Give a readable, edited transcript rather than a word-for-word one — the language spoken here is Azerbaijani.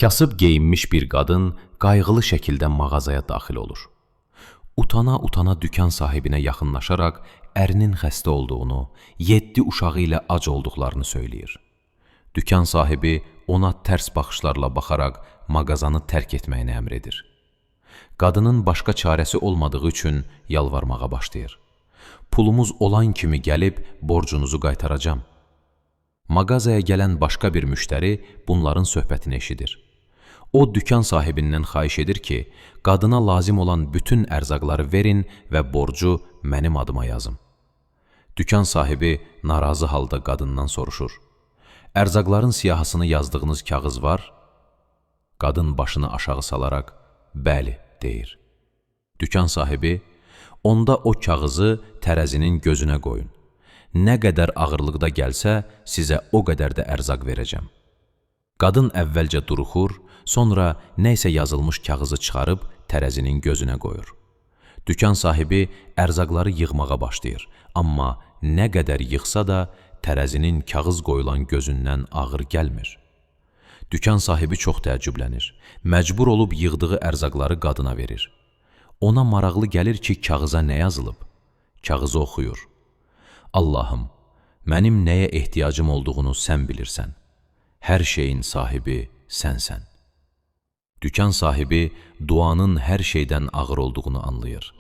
Kasıb geyinmiş bir qadın qayğılı şəkildə mağazaya daxil olur. Utana-utana dükan sahibinə yaxınlaşaraq ərinin xəstə olduğunu, 7 uşağı ilə ac olduqlarını söyləyir. Dükan sahibi ona tərs baxışlarla baxaraq mağazanı tərk etməyini əmr edir. Qadının başqa çarəsi olmadığı üçün yalvarmağa başlayır. Pulumuz olan kimi gəlib borcunuzu qaytaracam. Mağazaya gələn başqa bir müştəri bunların söhbətini eşidir. O, dükan sahibindən xahiş edir ki, qadına lazım olan bütün ərzaqları verin və borcu mənim adıma yazım. Dükan sahibi narazı halda qadından soruşur. Ərzaqların siyahısını yazdığınız kağız var? Qadın başını aşağı salaraq, bəli, deyir. Dükan sahibi, onda o kağızı tərəzinin gözünə qoyun. Nə qədər ağırlıqda gəlsə, sizə o qədər də ərzaq verəcəm. Qadın əvvəlcə duruxur, sonra nəysə yazılmış kağızı çıxarıb tərəzinin gözünə qoyur. Dükan sahibi ərzaqları yığmağa başlayır, amma nə qədər yığsa da tərəzinin kağız qoyulan gözündən ağır gəlmir. Dükan sahibi çox təəccüblənir, məcbur olub yığdığı ərzaqları qadına verir. Ona maraqlı gəlir ki, kağıza nə yazılıb? Kağızı oxuyur. Allahım, mənim nəyə ehtiyacım olduğunu sən bilirsən. Hər şeyin sahibi sənsən. Dükan sahibi duanın hər şeydən ağır olduğunu anlayır.